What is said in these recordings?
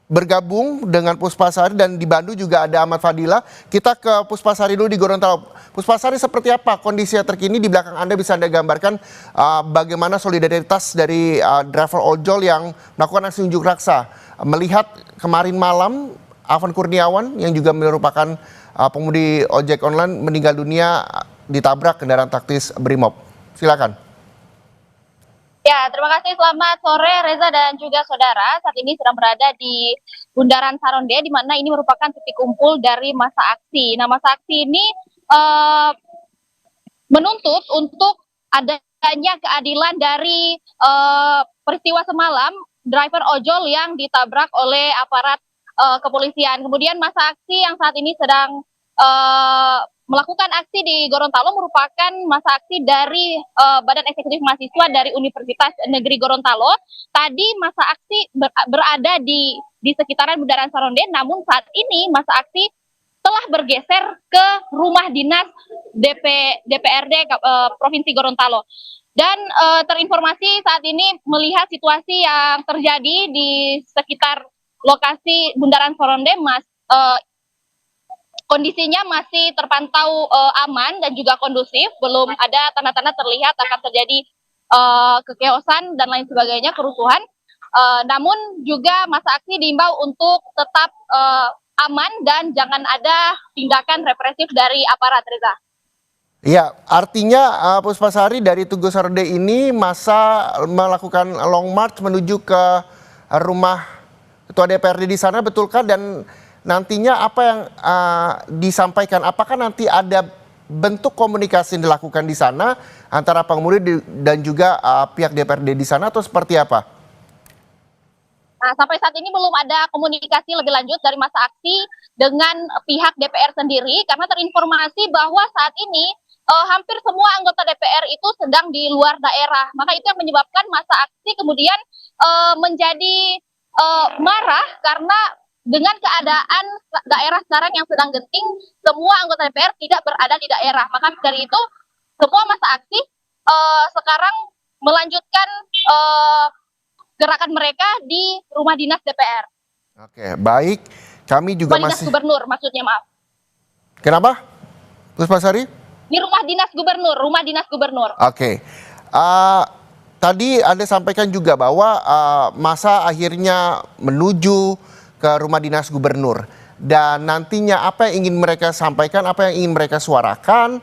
bergabung dengan Puspasari, dan di Bandung juga ada Ahmad Fadila. Kita ke Puspasari dulu di Gorontalo. Puspasari, seperti apa kondisi terkini di belakang Anda? Bisa Anda gambarkan bagaimana solidaritas dari driver ojol yang melakukan aksi unjuk rasa melihat kemarin malam Afan Kurniawan yang juga merupakan pengemudi ojek online meninggal dunia ditabrak kendaraan taktis Brimob. Silakan. Ya, terima kasih. Selamat sore Reza dan juga saudara. Saat ini sedang berada di Bundaran Saronde, di mana ini merupakan titik kumpul dari masa aksi. Nah, masa aksi ini menuntut untuk adanya keadilan dari peristiwa semalam driver ojol yang ditabrak oleh aparat kepolisian. Kemudian masa aksi yang saat ini sedang melakukan aksi di Gorontalo merupakan masa aksi dari Badan Eksekutif Mahasiswa dari Universitas Negeri Gorontalo. Tadi masa aksi berada di sekitaran Bundaran Saronde, namun saat ini masa aksi telah bergeser ke rumah dinas DPRD Provinsi Gorontalo. Dan terinformasi saat ini melihat situasi yang terjadi di sekitar lokasi Bundaran Saronde, kondisinya masih terpantau aman dan juga kondusif, belum ada tanda-tanda terlihat akan terjadi kekeosan dan lain sebagainya, kerusuhan. Namun juga masa aksi diimbau untuk tetap aman dan jangan ada tindakan represif dari aparat, Reza. Ya, artinya Puspasari, dari Tugu Saronde ini masa melakukan long march menuju ke rumah Ketua DPRD di sana, betulkah? Dan nantinya apa yang disampaikan? Apakah nanti ada bentuk komunikasi yang dilakukan di sana antara pengemudi dan juga pihak DPRD di sana, atau seperti apa? Nah, sampai saat ini belum ada komunikasi lebih lanjut dari masa aksi dengan pihak DPR sendiri, karena terinformasi bahwa saat ini hampir semua anggota DPR itu sedang di luar daerah. Maka itu yang menyebabkan masa aksi kemudian menjadi marah, karena dengan keadaan daerah sekarang yang sedang genting, semua anggota DPR tidak berada di daerah. Maka dari itu, semua masa aksi sekarang melanjutkan gerakan mereka di rumah dinas DPR. Oke, baik. Kami juga rumah dinas gubernur, maksudnya, maaf. Kenapa, Puspasari? Di rumah dinas gubernur. Oke. Tadi Anda sampaikan juga bahwa masa akhirnya menuju ke rumah dinas gubernur, dan nantinya apa yang ingin mereka sampaikan, apa yang ingin mereka suarakan,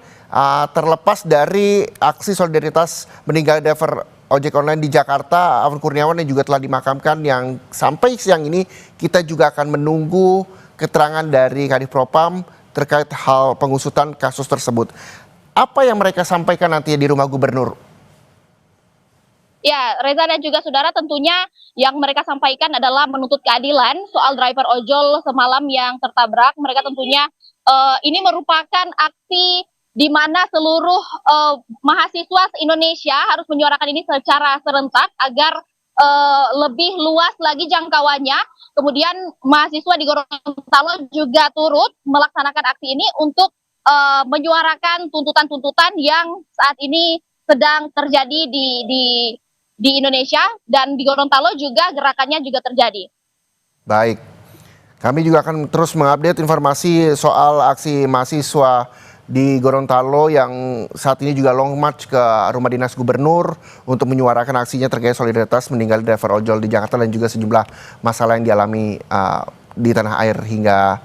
terlepas dari aksi solidaritas meninggal driver ojek online di Jakarta Afan Kurniawan yang juga telah dimakamkan, yang sampai siang ini kita juga akan menunggu keterangan dari Kadif Propam terkait hal pengusutan kasus tersebut. Apa yang mereka sampaikan nanti di rumah gubernur? Ya, Reza dan juga saudara, tentunya yang mereka sampaikan adalah menuntut keadilan soal driver ojol semalam yang tertabrak. Mereka tentunya ini merupakan aksi di mana seluruh mahasiswa se-Indonesia harus menyuarakan ini secara serentak agar lebih luas lagi jangkauannya. Kemudian mahasiswa di Gorontalo juga turut melaksanakan aksi ini untuk menyuarakan tuntutan-tuntutan yang saat ini sedang terjadi di Indonesia, dan di Gorontalo juga gerakannya juga terjadi. Baik, kami juga akan terus mengupdate informasi soal aksi mahasiswa di Gorontalo yang saat ini juga long march ke rumah dinas gubernur untuk menyuarakan aksinya terkait solidaritas meninggal driver ojol di Jakarta dan juga sejumlah masalah yang dialami di tanah air hingga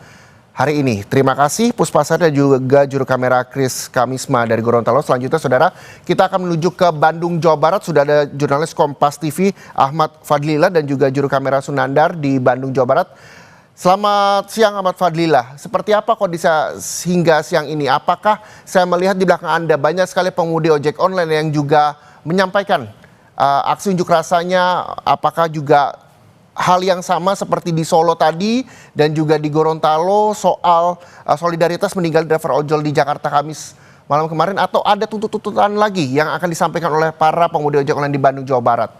hari ini. Terima kasih Puspasari dan juga juru kamera Kris Kamisma dari Gorontalo. Selanjutnya saudara, kita akan menuju ke Bandung, Jawa Barat. Sudah ada jurnalis Kompas TV Ahmad Fadlila dan juga juru kamera Sunandar di Bandung, Jawa Barat. Selamat siang Ahmad Fadlila. Seperti apa kondisi hingga siang ini? Apakah saya melihat di belakang Anda banyak sekali pengemudi ojek online yang juga menyampaikan aksi unjuk rasanya? Apakah juga hal yang sama seperti di Solo tadi dan juga di Gorontalo soal solidaritas meninggal driver ojol di Jakarta Kamis malam kemarin, atau ada tuntutan lagi yang akan disampaikan oleh para pengemudi ojek online di Bandung, Jawa Barat?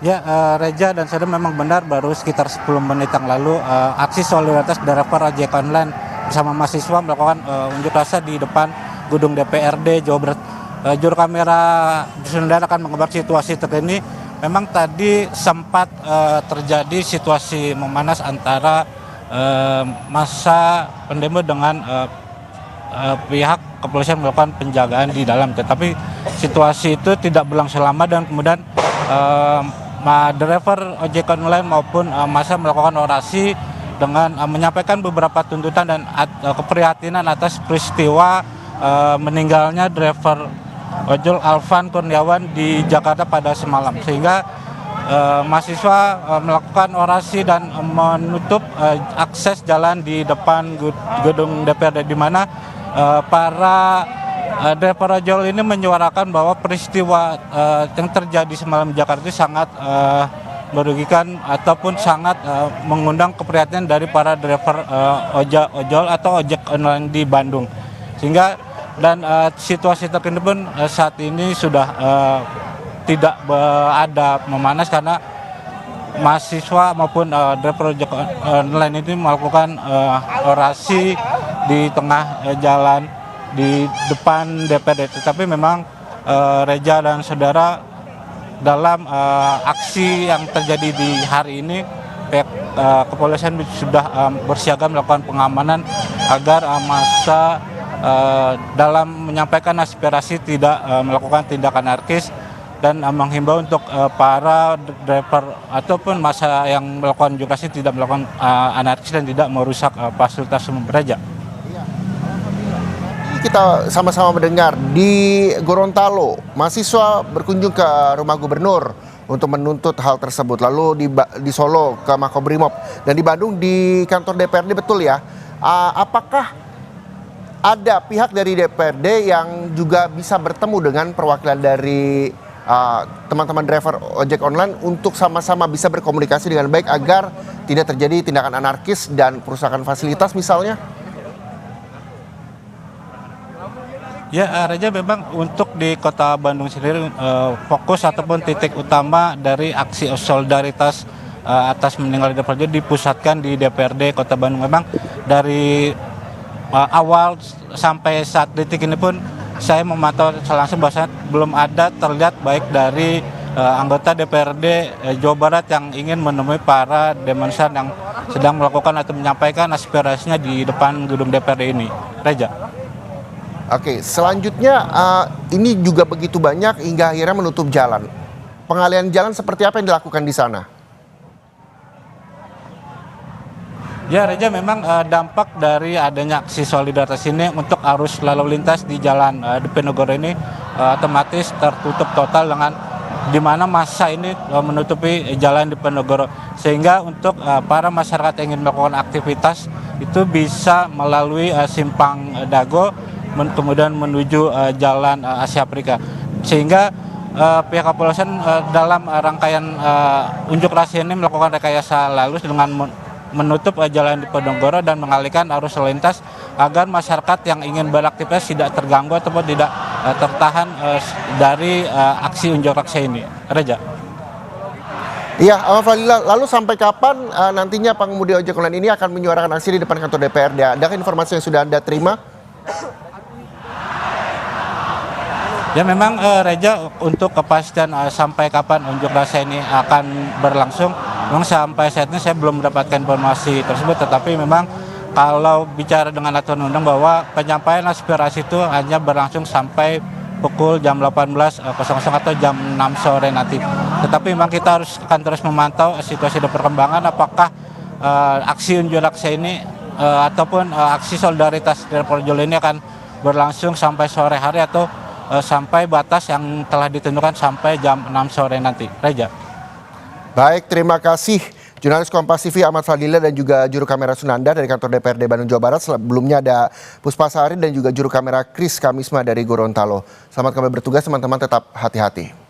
Ya, Reza dan saudara, memang benar baru sekitar 10 menit yang lalu aksi solidaritas driver ojek online bersama mahasiswa melakukan unjuk rasa di depan gedung DPRD Jawa Barat. Juru kamera Sunandar akan mengabar situasi terkini memang tadi sempat terjadi situasi memanas antara massa pendemo dengan pihak kepolisian melakukan penjagaan di dalam, tetapi situasi itu tidak berlangsung lama dan kemudian driver ojek online maupun massa melakukan orasi dengan menyampaikan beberapa tuntutan dan keprihatinan atas peristiwa meninggalnya driver ojol Alvan Kurniawan di Jakarta pada semalam, sehingga mahasiswa melakukan orasi dan menutup akses jalan di depan gedung DPRD, di mana para driver ojol ini menyuarakan bahwa peristiwa yang terjadi semalam di Jakarta itu sangat merugikan ataupun sangat mengundang keprihatinan dari para driver ojol atau ojek online di Bandung, sehingga situasi terkini pun saat ini sudah tidak ada memanas karena mahasiswa maupun driver ojek online ini melakukan orasi di tengah jalan di depan DPRD. Tetapi memang Reza dan saudara, dalam aksi yang terjadi di hari ini pihak kepolisian sudah bersiaga melakukan pengamanan agar massa dalam menyampaikan aspirasi tidak melakukan tindakan anarkis, dan menghimbau untuk para driver ataupun massa yang melakukan unjuk rasa tidak melakukan anarkis dan tidak merusak fasilitas umum. Reza. Kita sama-sama mendengar di Gorontalo, mahasiswa berkunjung ke rumah gubernur untuk menuntut hal tersebut. Lalu di Solo ke Makobrimob, dan di Bandung di kantor DPRD, betul ya? Apakah ada pihak dari DPRD yang juga bisa bertemu dengan perwakilan dari teman-teman driver ojek online untuk sama-sama bisa berkomunikasi dengan baik agar tidak terjadi tindakan anarkis dan perusakan fasilitas misalnya? Ya, Reza, memang untuk di Kota Bandung sendiri fokus ataupun titik utama dari aksi solidaritas atas meninggalnya driver ojol dipusatkan di DPRD Kota Bandung. Memang dari awal sampai saat detik ini pun saya memantau langsung bahwa belum ada terlihat baik dari anggota DPRD Jawa Barat yang ingin menemui para demonstran yang sedang melakukan atau menyampaikan aspirasinya di depan gedung DPRD ini. Reza. Oke, selanjutnya ini juga begitu banyak hingga akhirnya menutup jalan. Pengalihan jalan seperti apa yang dilakukan di sana? Ya, Reza, memang dampak dari adanya aksi solidaritas ini untuk arus lalu lintas di jalan Diponegoro ini otomatis tertutup total, dengan di mana massa ini menutupi jalan Diponegoro, sehingga untuk para masyarakat yang ingin melakukan aktivitas itu bisa melalui simpang Dago kemudian menuju jalan Asia Afrika, sehingga pihak kepolisian dalam rangkaian unjuk rasa ini melakukan rekayasa lalu dengan menutup jalan Diponegoro dan mengalihkan arus lalu lintas agar masyarakat yang ingin beraktivitas tidak terganggu ataupun tidak tertahan dari aksi unjuk rasa ini. Reza. Iya, Fadila, lalu sampai kapan nantinya pengemudi ojek online ini akan menyuarakan aksi di depan kantor DPRD? Adakah informasi yang sudah Anda terima? Ya, memang Reza, untuk kepastian sampai kapan unjuk rasa ini akan berlangsung, memang sampai saat ini saya belum mendapatkan informasi tersebut. Tetapi memang kalau bicara dengan aturan undang bahwa penyampaian aspirasi itu hanya berlangsung sampai pukul jam 18.00 atau jam 6 sore nanti. Tetapi memang kita akan terus memantau situasi dan perkembangan apakah aksi unjuk rasa ini ataupun aksi solidaritas dari ojol ini akan berlangsung sampai sore hari atau sampai batas yang telah ditentukan sampai jam 6 sore nanti. Reza. Baik, terima kasih jurnalis Kompas TV Ahmad Fadila dan juga juru kamera Sunanda dari kantor DPRD Bandung Jawa Barat. Sebelumnya ada Puspa Sari dan juga juru kamera Kris Kamisma dari Gorontalo. Selamat kembali bertugas teman-teman, tetap hati-hati.